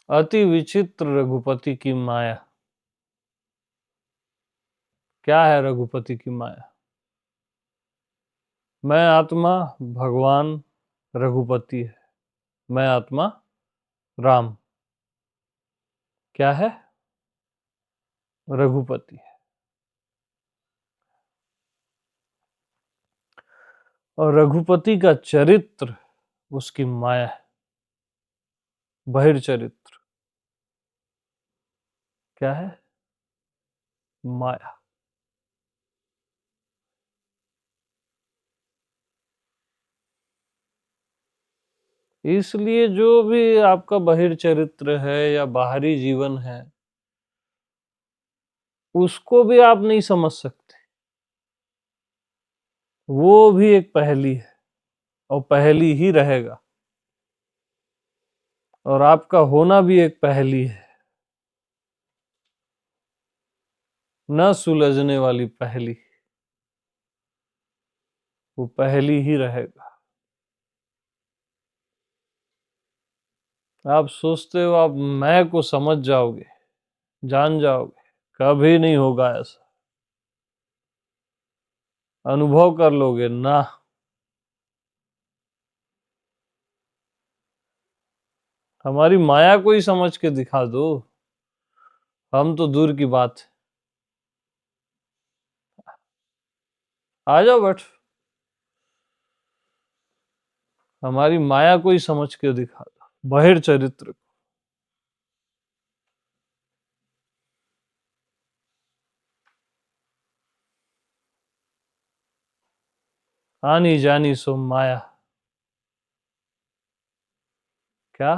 अति विचित्र रघुपति की माया। क्या है रघुपति की माया? मैं आत्मा भगवान रघुपति है, मैं आत्मा राम क्या है? रघुपति है। और रघुपति का चरित्र उसकी माया है, बहिर्चरित्र क्या है? माया। इसलिए जो भी आपका बहिर्चरित्र है या बाहरी जीवन है, उसको भी आप नहीं समझ सकते। वो भी एक पहेली है और पहेली ही रहेगा। और आपका होना भी एक पहेली है, न सुलझने वाली पहेली। वो पहेली ही रहेगा। आप सोचते हो आप मैं को समझ जाओगे, जान जाओगे, कभी नहीं होगा ऐसा। अनुभव कर लोगे ना। हमारी माया को ही समझ के दिखा दो, हम तो दूर की बात है। आ जाओ बैठ, हमारी माया को ही समझ के दिखा दो, बहिर्चरित्र को। आनी जानी सो माया। क्या?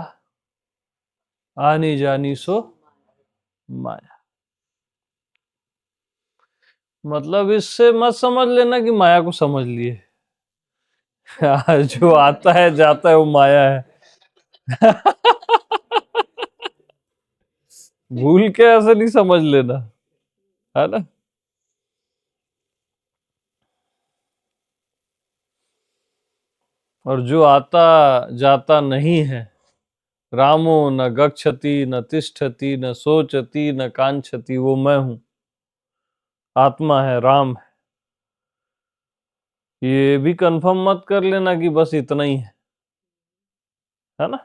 आनी जानी सो माया। मतलब इससे मत समझ लेना कि माया को समझ लिए। जो आता है जाता है वो माया है। भूल के ऐसे नहीं समझ लेना, है ना। और जो आता जाता नहीं है, रामो न गच्छति न तिष्ठति न सोचति न कांक्षति, वो मैं हूं, आत्मा है, राम है। ये भी कंफर्म मत कर लेना कि बस इतना ही है ना।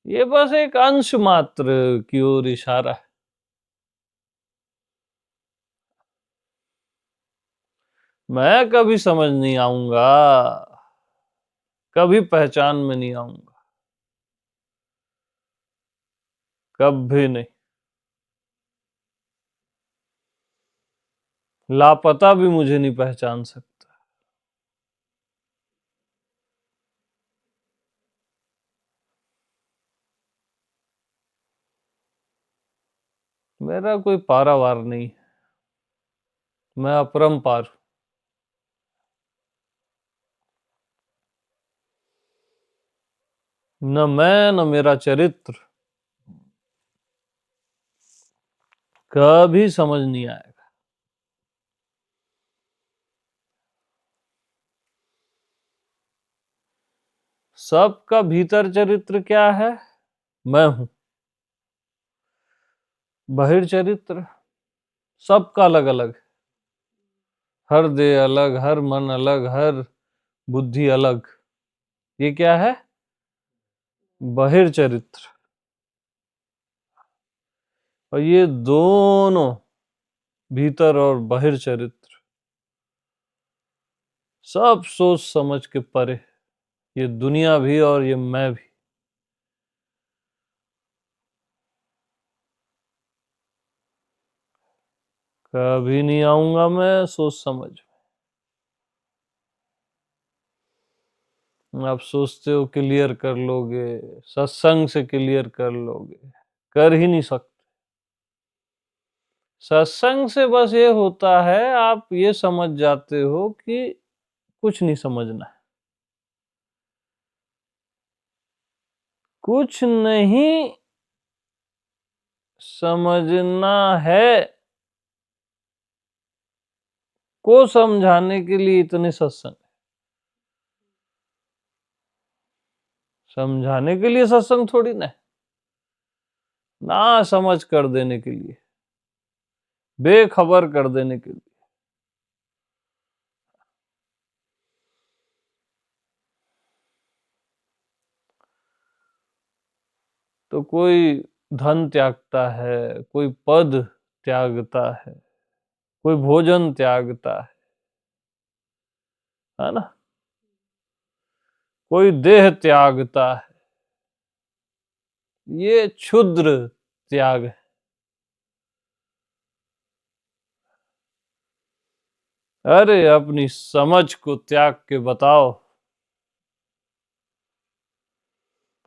ये बस एक अंश मात्र की ओर इशारा है। मैं कभी समझ नहीं आऊंगा, कभी पहचान में नहीं आऊंगा, कभी नहीं। लापता भी मुझे नहीं पहचान सकता। मेरा कोई पारावार नहीं, मैं अपरंपार हूं। न मैं न मेरा चरित्र कभी समझ नहीं आएगा। सबका भीतर चरित्र क्या है? मैं हूं। बहिर्चरित्र सबका अलग अलग, हर देह अलग, हर मन अलग, हर बुद्धि अलग। ये क्या है? बहिर्चरित्र। और ये दोनों, भीतर और बहिर्चरित्र, सब सोच समझ के परे। ये दुनिया भी और ये मैं भी। कभी नहीं आऊंगा मैं सोच समझ। आप सोचते हो क्लियर कर लोगे, सत्संग से क्लियर कर लोगे, कर ही नहीं सकते। सत्संग से बस ये होता है, आप ये समझ जाते हो कि कुछ नहीं समझना है, कुछ नहीं समझना है, को समझाने के लिए इतने सत्संग। समझाने के लिए सत्संग थोड़ी ना है। ना समझ कर देने के लिए, बेखबर कर देने के लिए। तो कोई धन त्यागता है, कोई पद त्यागता है, कोई भोजन त्यागता है ना? कोई देह त्यागता है। ये क्षुद्र त्याग है। अरे अपनी समझ को त्याग के बताओ,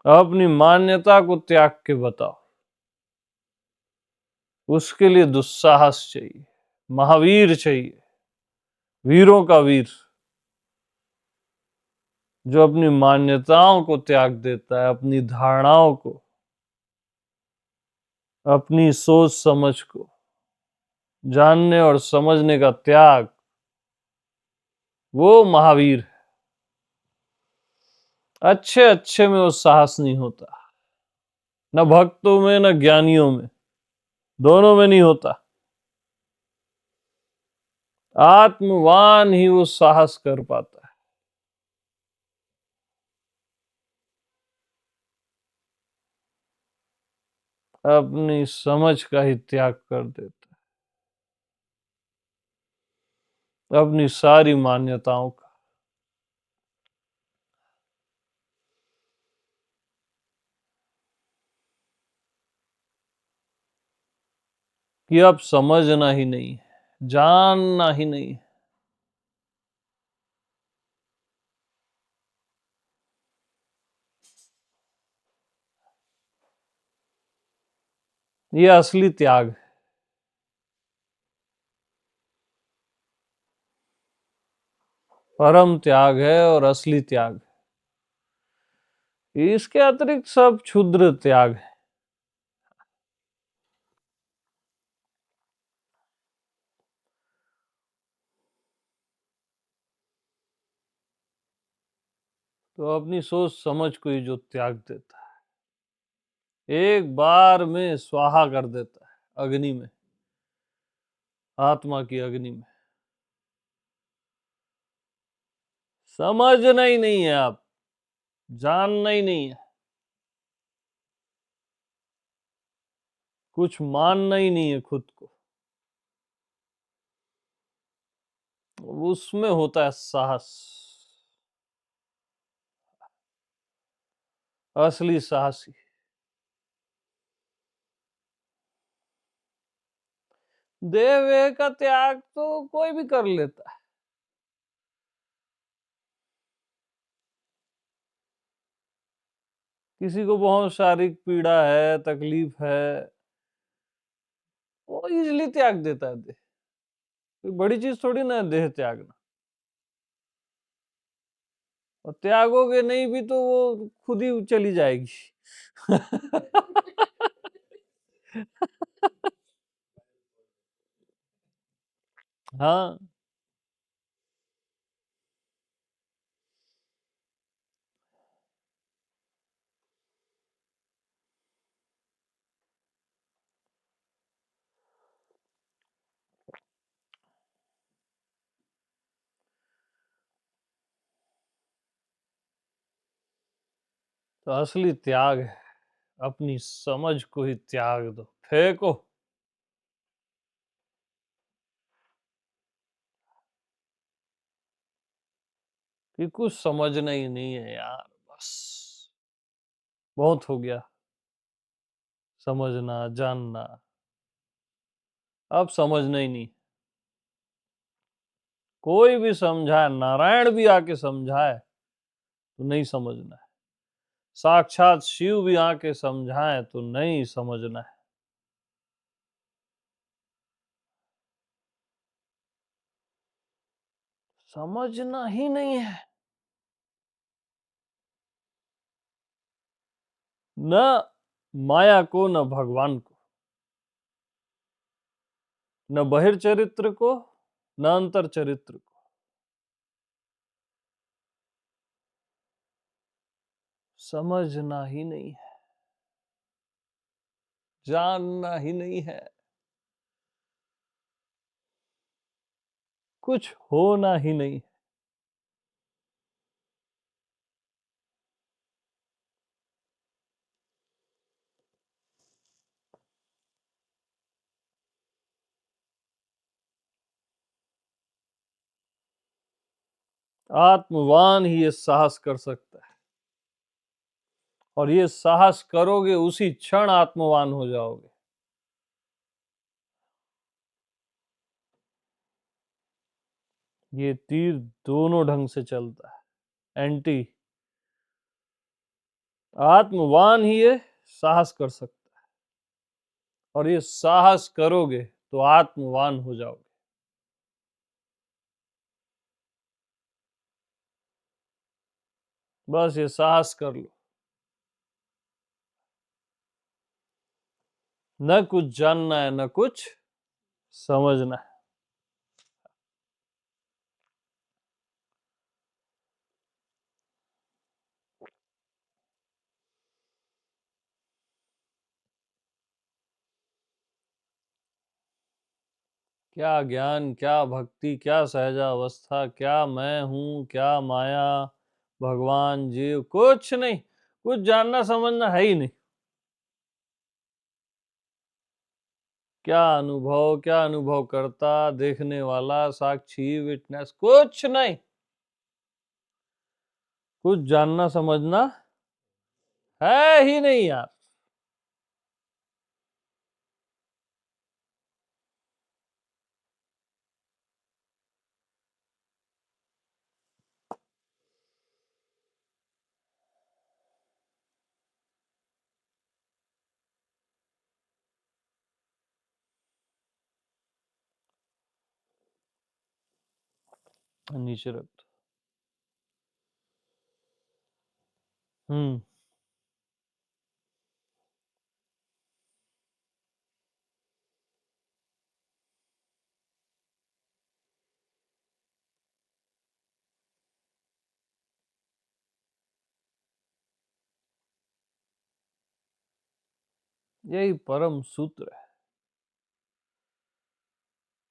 अपनी मान्यता को त्याग के बताओ। उसके लिए दुस्साहस चाहिए, महावीर चाहिए, वीरों का वीर, जो अपनी मान्यताओं को त्याग देता है, अपनी धारणाओं को, अपनी सोच समझ को, जानने और समझने का त्याग, वो महावीर है। अच्छे अच्छे में वो साहस नहीं होता, न भक्तों में न ज्ञानियों में, दोनों में नहीं होता। आत्मवान ही वो साहस कर पाता है, अपनी समझ का ही त्याग कर देता है, अपनी सारी मान्यताओं का। कि अब समझना ही नहीं है, जानना ही नहीं है। ये असली त्याग है, परम त्याग है और असली त्याग है। इसके अतिरिक्त सब क्षुद्र त्याग है। तो अपनी सोच समझ को ही जो त्याग देता है, एक बार में स्वाहा कर देता है अग्नि में, आत्मा की अग्नि में। समझना ही नहीं है, आप जानना ही नहीं है, कुछ मानना ही नहीं है खुद को। उसमें होता है साहस, असली साहसी। देह वेह का त्याग तो कोई भी कर लेता है। किसी को बहुत शारीरिक पीड़ा है, तकलीफ है, वो इजिली त्याग देता है देह। कोई बड़ी चीज थोड़ी ना है देह त्यागना। और त्यागोगे नहीं भी तो वो खुद ही चली जाएगी। हाँ, तो असली त्याग है, अपनी समझ को ही त्याग दो, फेंको। कि कुछ समझना ही नहीं है यार, बस बहुत हो गया समझना जानना, अब समझना ही नहीं। कोई भी समझाए, नारायण भी आके समझाए तो नहीं समझना है, साक्षात शिव भी आके समझाए तो नहीं समझना है। समझना ही नहीं है। न माया को, न भगवान को, न बहिर्चरित्र को, न अंतर चरित्र को। समझना ही नहीं है। जानना ही नहीं है, कुछ होना ही नहीं। आत्मवान ही ये साहस कर सकता है, और ये साहस करोगे उसी क्षण आत्मवान हो जाओगे। ये तीर दोनों ढंग से चलता है, एंटी। आत्मवान ही ये साहस कर सकता है, और ये साहस करोगे तो आत्मवान हो जाओगे। बस ये साहस कर लो। न कुछ जानना है, न कुछ समझना है। क्या ज्ञान, क्या भक्ति, क्या सहजावस्था, क्या मैं हूं, क्या माया, भगवान, जीव, कुछ नहीं। कुछ जानना समझना है ही नहीं। क्या अनुभव करता, देखने वाला, साक्षी, विटनेस, कुछ नहीं। कुछ जानना समझना है ही नहीं यार। नीचे रख दो। हम्म। यही परम सूत्र है,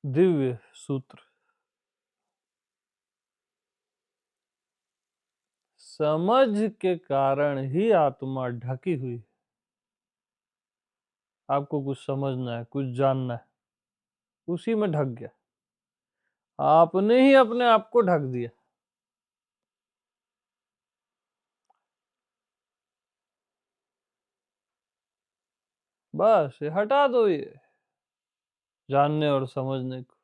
दिव्य सूत्र। समझ के कारण ही आत्मा ढकी हुई है। आपको कुछ समझना है, कुछ जानना है, उसी में ढक गया। आपने ही अपने आप को ढक दिया। बस ये हटा दो, ये जानने और समझने को।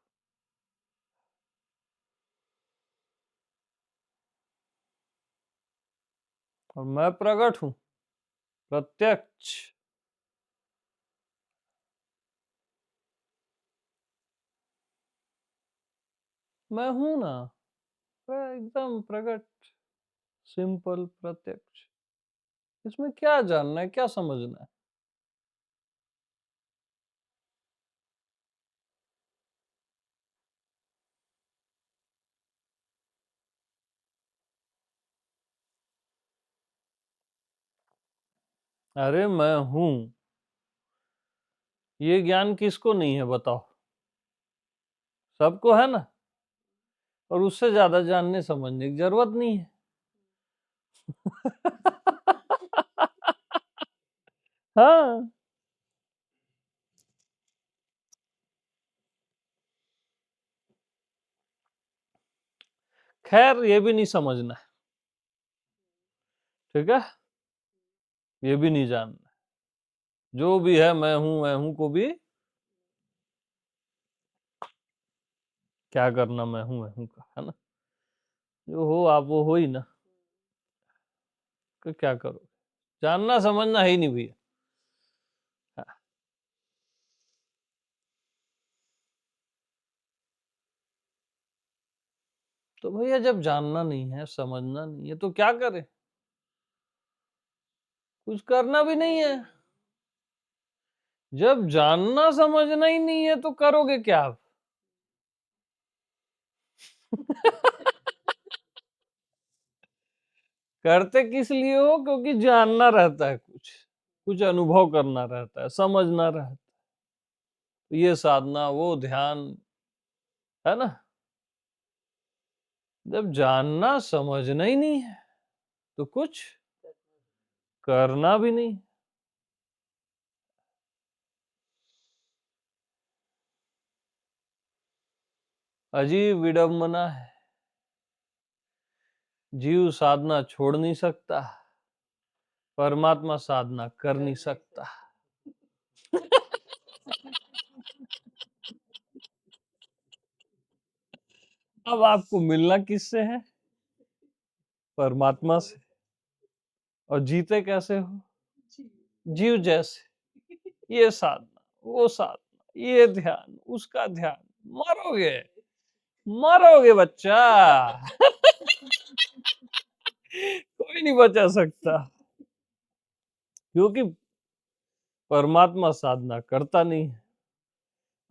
और मैं प्रकट हूं, प्रत्यक्ष। मैं हूं ना, एकदम प्रकट, सिंपल, प्रत्यक्ष। इसमें क्या जानना है, क्या समझना है? अरे मैं हूं, ये ज्ञान किसको नहीं है बताओ? सबको है ना। और उससे ज्यादा जानने समझने की जरूरत नहीं है। हाँ। खैर ये भी नहीं समझना है, ठीक है। ये भी नहीं जानना। जो भी है मैं हूं को भी क्या करना, मैं हूं का, है ना। जो हो आप वो हो ही ना, तो क्या करो। जानना समझना है ही नहीं भैया। हाँ, तो भैया जब जानना नहीं है, समझना नहीं है, तो क्या करें? कुछ करना भी नहीं है। जब जानना समझना ही नहीं है तो करोगे क्या आप? करते किस लिए हो? क्योंकि जानना रहता है कुछ। कुछ अनुभव करना रहता है, समझना रहता है। तो ये साधना, वो ध्यान, है ना? जब जानना समझना ही नहीं है तो कुछ करना भी नहीं। अजीब विडंबना है। जीव साधना छोड़ नहीं सकता, परमात्मा साधना कर नहीं सकता। अब आपको मिलना किससे है? परमात्मा से। और जीते कैसे हो? जीव जैसे। ये साधना, वो साधना, ये ध्यान, उसका ध्यान। मरोगे, मरोगे बच्चा। कोई नहीं बचा सकता, क्योंकि परमात्मा साधना करता नहीं है।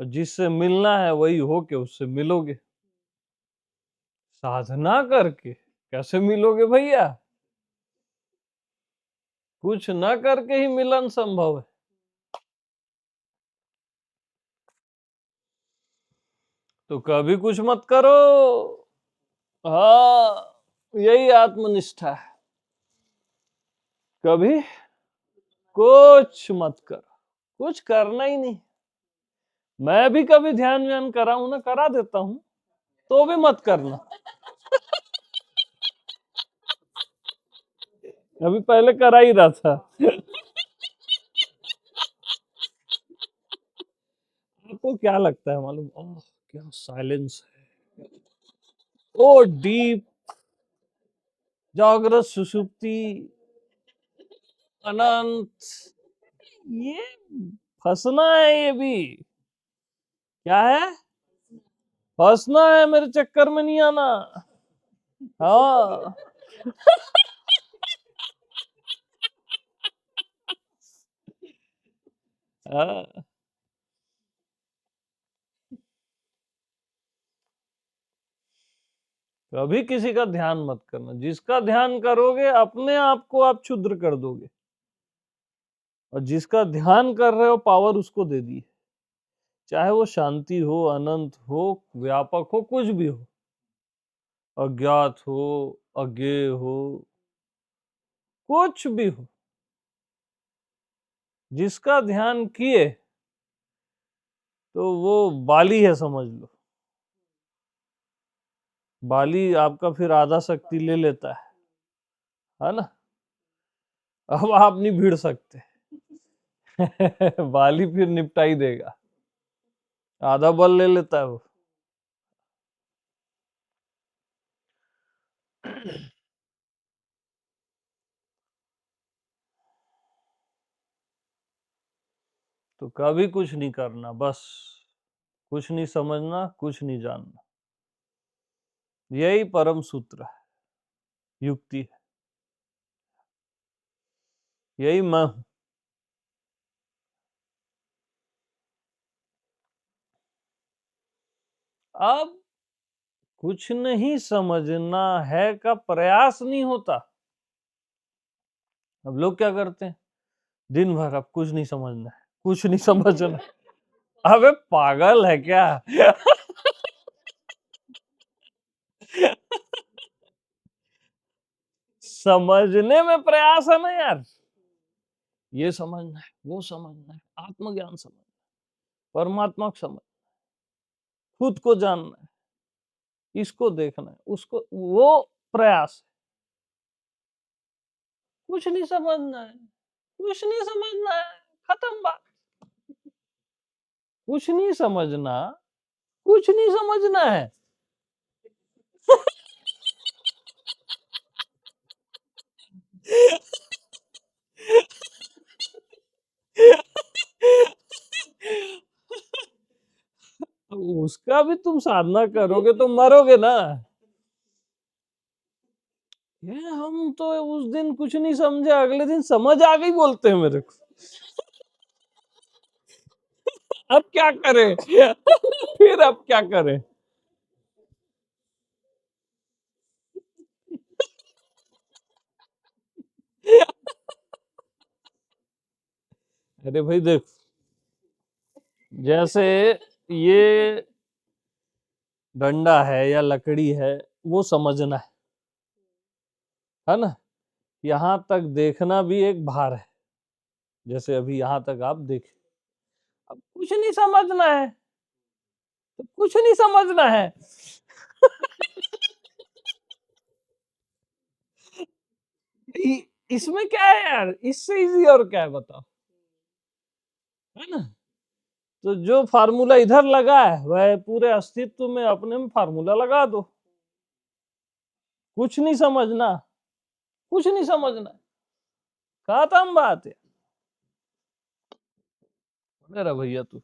और जिससे मिलना है वही हो के उससे मिलोगे। साधना करके कैसे मिलोगे भैया? कुछ न करके ही मिलन संभव है। तो कभी कुछ मत करो। हाँ, यही आत्मनिष्ठा है। कभी कुछ मत करो, कुछ करना ही नहीं। मैं भी कभी ध्यान व्यान कराऊं ना, करा देता हूं, तो भी मत करना। अभी पहले करा ही रहा था। आपको क्या लगता है मालूम? ओह, क्या साइलेंस है। ओ डीप, जागृत सुषुप्ति, अनंत। ये फंसना है, ये भी क्या है? फंसना है, मेरे चक्कर में नहीं आना। हाँ। हाँ। कभी किसी का ध्यान मत करना। जिसका ध्यान करोगे अपने आप को आप क्षुद्र कर दोगे, और जिसका ध्यान कर रहे हो पावर उसको दे दी। चाहे वो शांति हो, अनंत हो, व्यापक हो, कुछ भी हो, अज्ञात हो, अज्ञेय हो, कुछ भी हो, जिसका ध्यान किए तो वो बाली है, समझ लो। बाली आपका फिर आधा शक्ति ले लेता है ना? अब आप नहीं भिड़ सकते। बाली फिर निपटा ही देगा, आधा बल ले लेता है वो। तो कभी कुछ नहीं करना, बस कुछ नहीं समझना, कुछ नहीं जानना। यही परम सूत्र है, युक्ति है। यही मैं हूं। अब कुछ नहीं समझना है का प्रयास नहीं होता। अब लोग क्या करते हैं? दिन भर अब कुछ नहीं समझना है, कुछ नहीं समझना। अबे पागल है क्या? समझने में प्रयास है ना यार। ये समझना है, वो समझना है, आत्मज्ञान समझना है, परमात्मा को समझ, खुद को जानना है, इसको देखना है, उसको, वो प्रयास है। कुछ नहीं समझना है, कुछ नहीं समझना है, खत्म बात। कुछ नहीं समझना, कुछ नहीं समझना है। उसका भी तुम साधना करोगे तो मरोगे ना। ये हम तो उस दिन कुछ नहीं समझे, अगले दिन समझ आ गई बोलते हैं मेरे को। अब क्या करें? फिर अब क्या करें? अरे भाई देख, जैसे ये डंडा है या लकड़ी है, वो समझना है ना। यहां तक देखना भी एक भार है। जैसे अभी यहां तक आप देखें, अब कुछ नहीं समझना है तो कुछ नहीं समझना है। इसमें क्या है यार, इससे इजी और क्या है बताओ, है ना। तो जो फार्मूला इधर लगा है वह पूरे अस्तित्व में अपने में फार्मूला लगा दो। कुछ नहीं समझना, कुछ नहीं समझना, खत्म बात है। मेरा भैया तू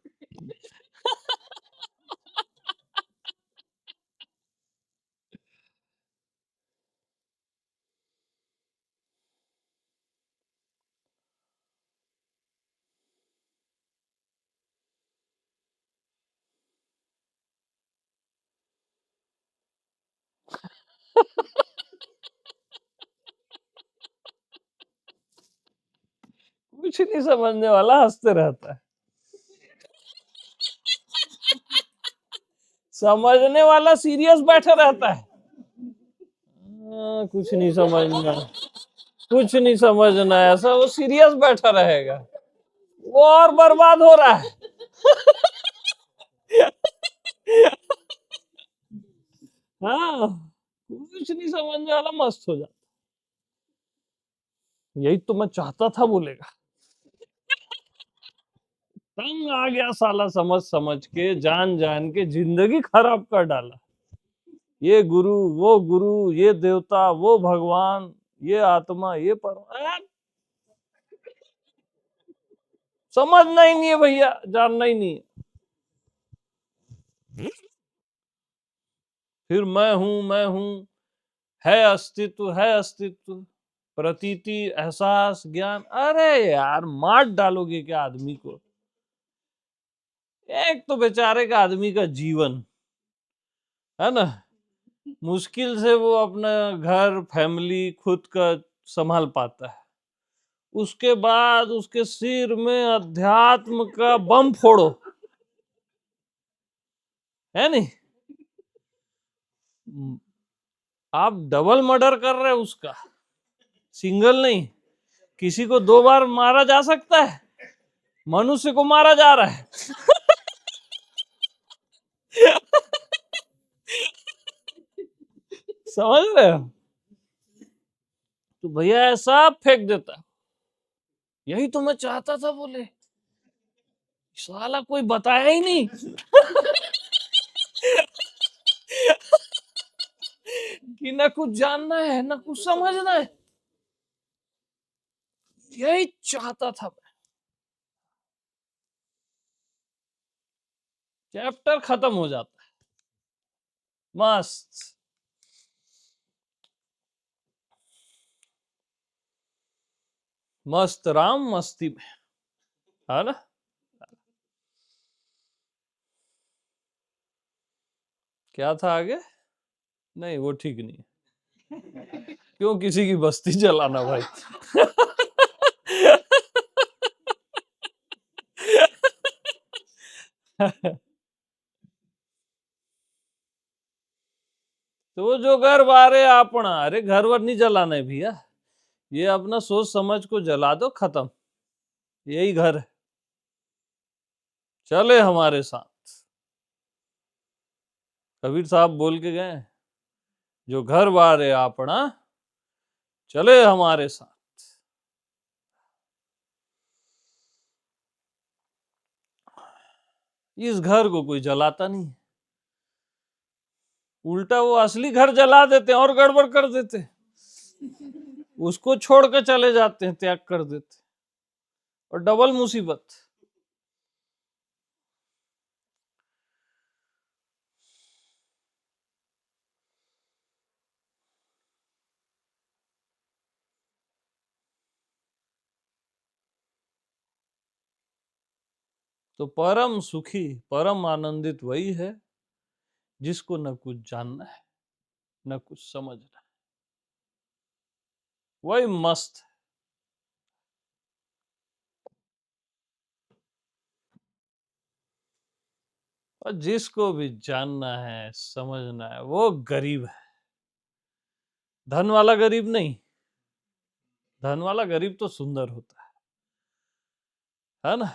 कुछ नहीं समझने वाला हंसते रहता है, समझने वाला सीरियस बैठा रहता है। कुछ नहीं समझना, कुछ नहीं समझना, ऐसा वो सीरियस बैठा रहेगा, वो और बर्बाद हो रहा है। हाँ, कुछ नहीं समझने वाला मस्त हो जाता। यही तो मैं चाहता था बोलेगा। तंग आ गया साला, समझ समझ के, जान जान के जिंदगी खराब कर डाला। ये गुरु, वो गुरु, ये देवता, वो भगवान, ये आत्मा, ये पर समझना ही नहीं है भैया, जानना ही नहीं है। फिर मैं हूं, है अस्तित्व, प्रतीति, एहसास, ज्ञान। अरे यार मार डालोगे क्या आदमी को। एक तो बेचारे का आदमी का जीवन है ना, मुश्किल से वो अपना घर फैमिली खुद का संभाल पाता है। उसके बाद उसके सिर में अध्यात्म का बम फोड़ो, है नहीं। आप डबल मर्डर कर रहे हो उसका, सिंगल नहीं। किसी को 2 बार मारा जा सकता है, मनुष्य को मारा जा रहा है। समझ रहे हो। तो भैया ऐसा फेंक देता। यही तो मैं चाहता था बोले, साला कोई बताया ही नहीं। कि ना कुछ जानना है ना कुछ समझना है, यही चाहता था मैं। चैप्टर खत्म हो जाता है, मस्त। मस्त राम मस्ती में, है ना। क्या था आगे, नहीं वो ठीक नहीं है। क्यों किसी की बस्ती जलाना भाई। तो जो घर बारे अपना, अरे घर वर नहीं जलाना है भैया, ये अपना सोच समझ को जला दो, खत्म। यही घर है, चले हमारे साथ। कबीर साहब बोल के गए, जो घर बारे अपना चले हमारे साथ। इस घर को कोई जलाता नहीं, उल्टा वो असली घर जला देते हैं और गड़बड़ कर देते हैं। उसको छोड़ कर चले जाते हैं, त्याग कर देते, और डबल मुसीबत। तो परम सुखी, परम आनंदित वही है जिसको न कुछ जानना है न कुछ समझना है, वही मस्त। और जिसको भी जानना है, समझना है, वो गरीब है। धन वाला गरीब नहीं। धन वाला गरीब तो सुंदर होता है ना?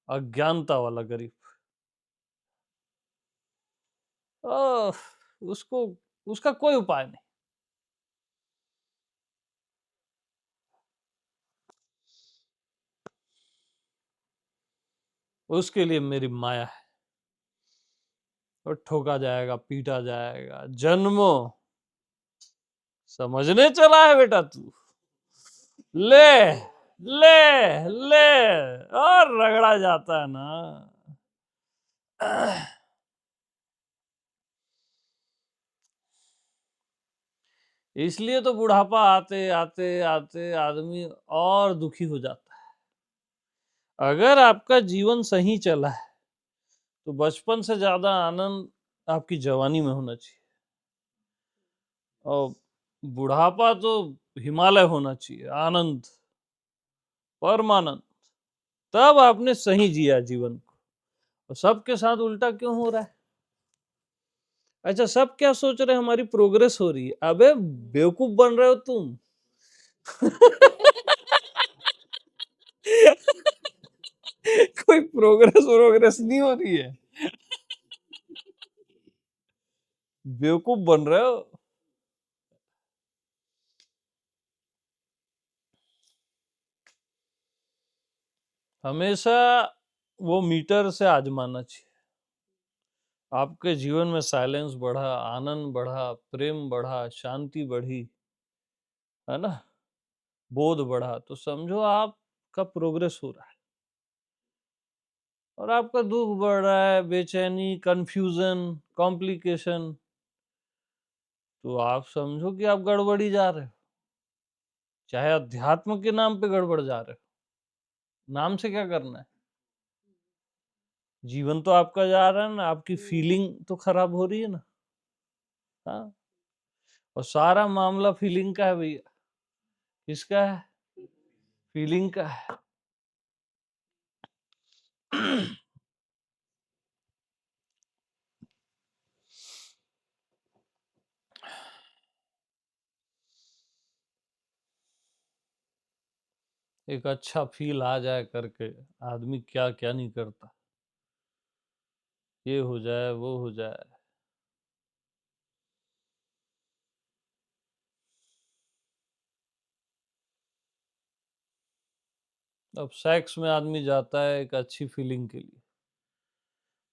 अज्ञानता वाला गरीब, ओह, उसको उसका कोई उपाय नहीं। उसके लिए मेरी माया है, और ठोका जाएगा, पीटा जाएगा जन्मों। समझने चला है बेटा तू? ले ले ले, और रगड़ा जाता है ना। इसलिए तो बुढ़ापा आते आते आते आदमी और दुखी हो जाता है। अगर आपका जीवन सही चला है तो बचपन से ज्यादा आनंद आपकी जवानी में होना चाहिए, और बुढ़ापा तो हिमालय होना चाहिए, आनंद, परमानंद। तब आपने सही जिया जीवन को। और सबके साथ उल्टा क्यों हो रहा है? अच्छा, सब क्या सोच रहे हैं हमारी प्रोग्रेस हो रही है? अबे बेवकूफ बन रहे हो तुम। कोई प्रोग्रेस प्रोग्रेस नहीं हो रही है, बेवकूफ बन रहे हो। हमेशा वो मीटर से आजमाना चाहिए। आपके जीवन में साइलेंस बढ़ा, आनंद बढ़ा, प्रेम बढ़ा, शांति बढ़ी, है ना, बोध बढ़ा, तो समझो आपका प्रोग्रेस हो रहा है। और आपका दुख बढ़ रहा है, बेचैनी, कंफ्यूजन, कॉम्प्लिकेशन, तो आप समझो कि आप गड़बड़ी जा रहे हो। चाहे अध्यात्म के नाम पे गड़बड़ जा रहे हो, नाम से क्या करना है? जीवन तो आपका जा रहा है ना, आपकी फीलिंग तो खराब हो रही है ना। हाँ, और सारा मामला फीलिंग का है भैया। किसका है? फीलिंग का है। एक अच्छा फील आ जाए करके आदमी क्या क्या नहीं करता, ये हो जाए, वो हो जाए। अब सेक्स में आदमी जाता है एक अच्छी फीलिंग के लिए,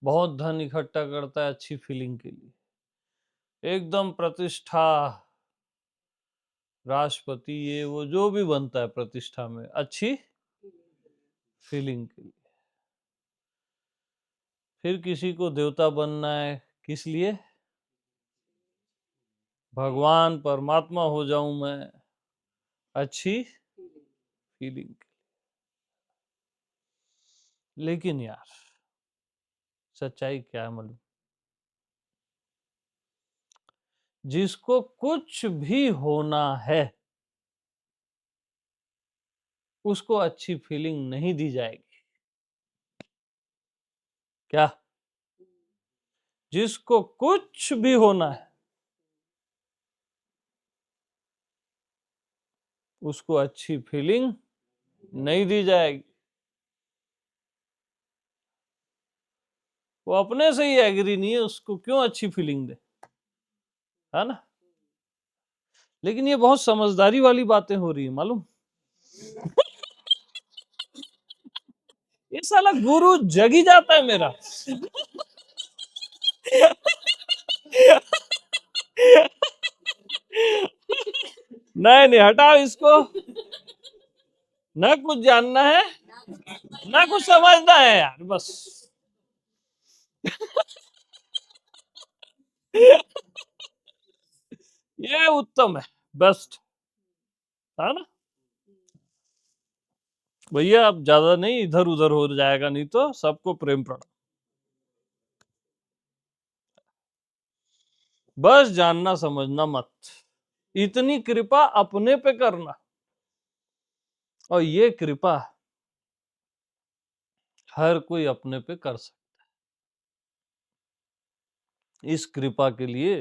बहुत धन इकट्ठा करता है अच्छी फीलिंग के लिए, एकदम प्रतिष्ठा, राष्ट्रपति, ये वो जो भी बनता है प्रतिष्ठा में, अच्छी फीलिंग के लिए। फिर किसी को देवता बनना है, किस लिए? भगवान परमात्मा हो जाऊं मैं, अच्छी फीलिंग। लेकिन यार, सच्चाई क्या है मालूम? जिसको कुछ भी होना है उसको अच्छी फीलिंग नहीं दी जाएगी। क्या? जिसको कुछ भी होना है उसको अच्छी फीलिंग नहीं दी जाएगी। वो अपने से ही एग्री नहीं है, उसको क्यों अच्छी फीलिंग दे, है ना? लेकिन ये बहुत समझदारी वाली बातें हो रही है मालूम। ये साला गुरु जग ही जाता है मेरा। नहीं नहीं, हटाओ इसको। ना कुछ जानना है, ना कुछ समझना है यार, बस। ये उत्तम है, बेस्ट, है ना भैया? अब ज्यादा नहीं, इधर उधर हो जाएगा नहीं तो। सबको प्रेम प्रणाम। बस जानना समझना मत, इतनी कृपा अपने पे करना। और ये कृपा हर कोई अपने पे कर सकता। इस कृपा के लिए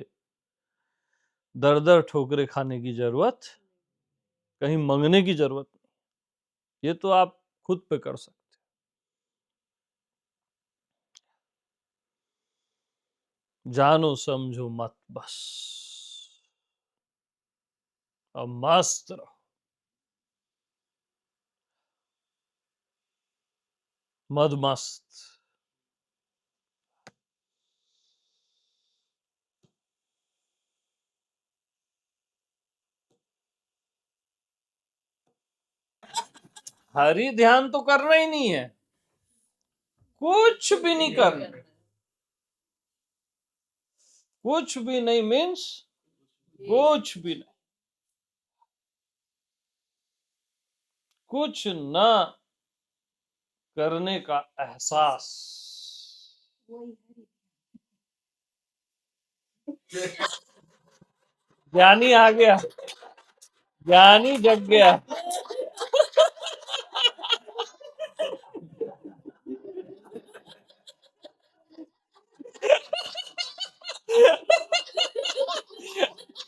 दर दर ठोकरे खाने की जरूरत, कहीं मंगने की जरूरत नहीं। ये तो आप खुद पे कर सकते। जानो समझो मत बस, अब मस्त रहो, मद मस्त। हरि ध्यान तो करना ही नहीं है, कुछ भी नहीं करना, कुछ भी नहीं मीन्स कुछ भी नहीं, कुछ ना करने का एहसास। ज्ञानी आ गया, ज्ञानी जग गया।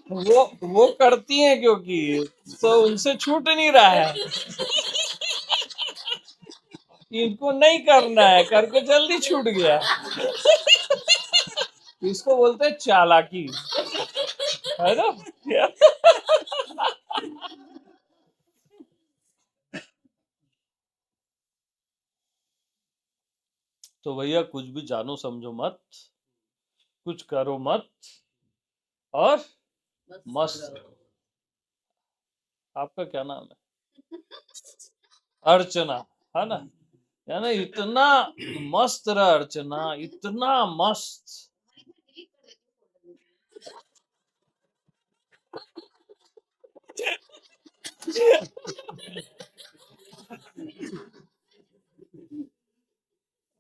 वो करती हैं क्योंकि तो उनसे छूट नहीं रहा है, इनको नहीं करना है, करके जल्दी छूट गया। इसको बोलते हैं चालाकी, है ना। तो भैया कुछ भी जानो समझो मत, कुछ करो मत, और मस्त रहो। आपका क्या नाम है? अर्चना, है ना। यानी इतना मस्त रहा अर्चना, इतना मस्त।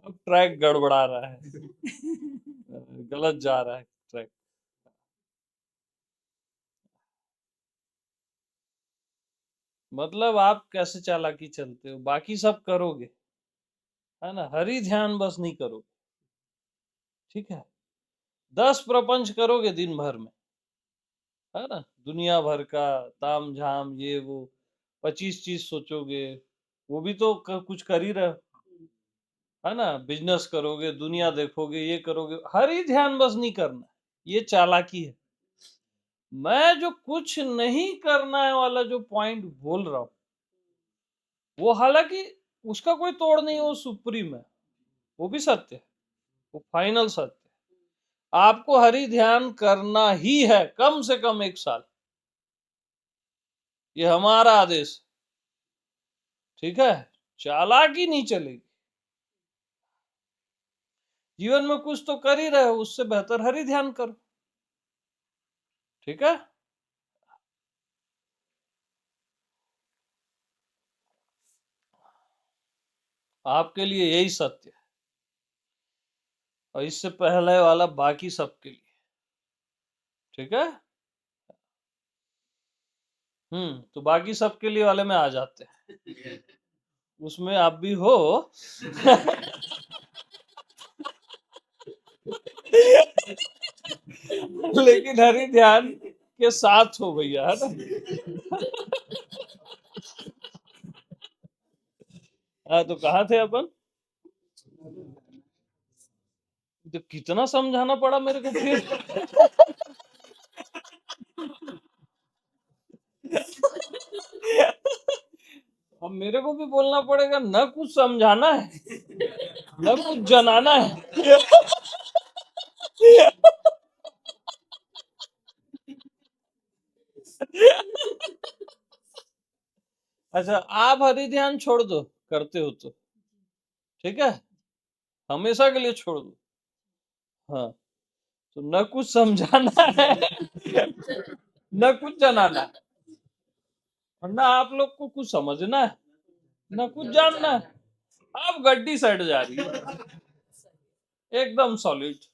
अब ट्रैक गड़बड़ा रहा है, गलत जा रहा है ट्रैक। मतलब आप कैसे चालाकी चलते हो, बाकी सब करोगे, है ना, हरि ध्यान बस नहीं करोगे। ठीक है, 10 प्रपंच करोगे दिन भर में, है ना, दुनिया भर का ताम झाम ये वो, 25 चीज सोचोगे, वो भी तो कुछ कर ही रहे हो, है ना, बिजनेस करोगे, दुनिया देखोगे, ये करोगे, हरि ध्यान बस नहीं करना, ये चालाकी है। मैं जो कुछ नहीं करना है वाला जो पॉइंट बोल रहा हूं, वो हालांकि उसका कोई तोड़ नहीं, वो सुप्रीम है, वो भी सत्य है, वो फाइनल सत्य है। आपको हरि ध्यान करना ही है, कम से कम 1 साल, ये हमारा आदेश। ठीक है, चालाकी नहीं चलेगी। जीवन में कुछ तो कर ही रहे हो, उससे बेहतर हरि ध्यान करो। ठीक है, आपके लिए यही सत्य है, और इससे पहले वाला बाकी सबके लिए। ठीक है, तो बाकी सबके लिए वाले में आ जाते हैं, उसमें आप भी हो। लेकिन हरि ध्यान के साथ हो भैया, है ना। हाँ, तो कहाँ थे अपन? तो कितना समझाना पड़ा मेरे को फिर। अब मेरे को भी बोलना पड़ेगा, न कुछ समझाना है, न कुछ जनाना है। अच्छा, आप हरि ध्यान छोड़ दो, करते हो तो ठीक है, हमेशा के लिए छोड़ दो। हाँ, तो न कुछ समझाना है, न कुछ जनाना है, और न आप लोग को कुछ समझना है, न कुछ जानना है। अब गड्डी सट जा रही है, एकदम सॉलिड।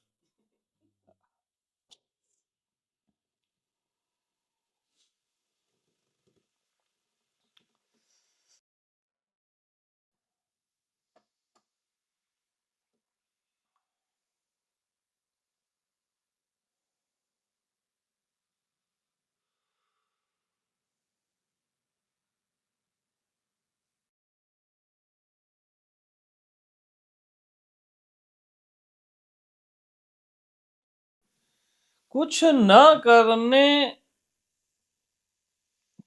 कुछ न करने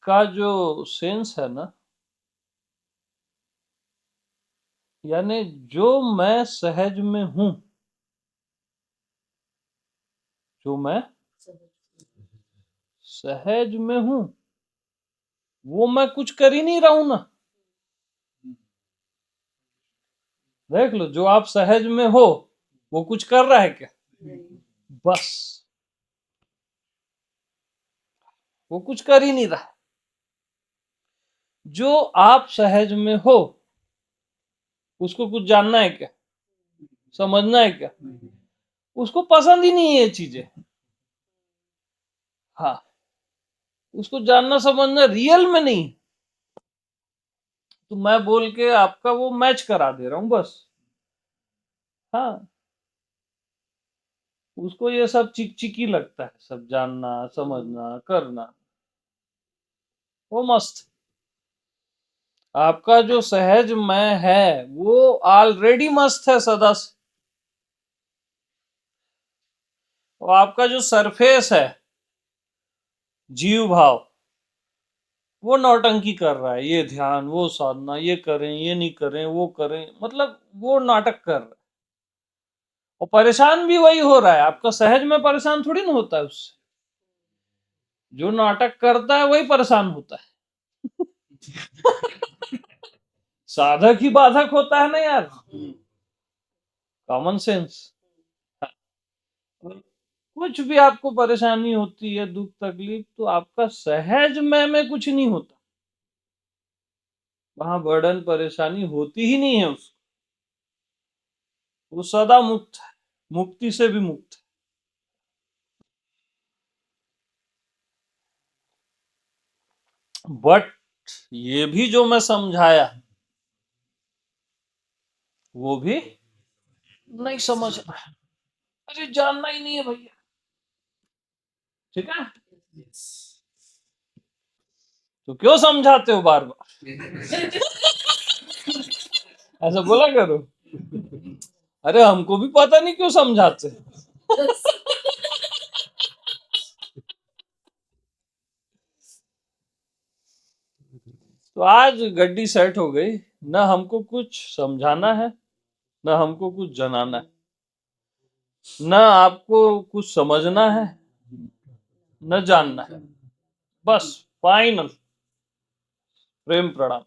का जो सेंस है ना, यानी जो मैं सहज में हूं, जो मैं सहज में हूं, वो मैं कुछ कर ही नहीं रहा हूं ना। देख लो, जो आप सहज में हो वो कुछ कर रहा है क्या? बस वो कुछ कर ही नहीं रहा। जो आप सहज में हो उसको कुछ जानना है क्या? समझना है क्या? उसको पसंद ही नहीं है ये चीजें। हाँ, उसको जानना समझना रियल में नहीं। तो मैं बोल के आपका वो मैच करा दे रहा हूं बस। हाँ, उसको ये सब चिक चिकी लगता है, सब जानना समझना करना। वो मस्त। आपका जो सहज मैं है वो ऑलरेडी मस्त है सदा से। और आपका जो सरफेस है जीव भाव, वो नौटंकी कर रहा है, ये ध्यान वो साधना, ये करें ये नहीं करें वो करें, मतलब वो नाटक कर रहा है। और परेशान भी वही हो रहा है। आपका सहज में परेशान थोड़ी ना होता है उससे। जो नाटक करता है वही परेशान होता है। साधक ही बाधक होता है ना यार, कॉमन सेंस। कुछ भी आपको परेशानी होती है, दुख तकलीफ, तो आपका सहज में कुछ नहीं होता। वहां बर्डन परेशानी होती ही नहीं है उसको। वो सदा मुक्त है, मुक्ति से भी मुक्त है। बट ये भी जो मैं समझाया वो भी नहीं समझ रहा है। अरे जानना ही नहीं है भैया। ठीक है, तो क्यों समझाते हो बार बार? ऐसा बोला करो। अरे हमको भी पता नहीं क्यों समझाते। तो आज गड्डी सेट हो गई। ना हमको कुछ समझाना है, ना हमको कुछ जनाना है, ना आपको कुछ समझना है, न जानना है। बस फाइनल प्रेम प्रणाम।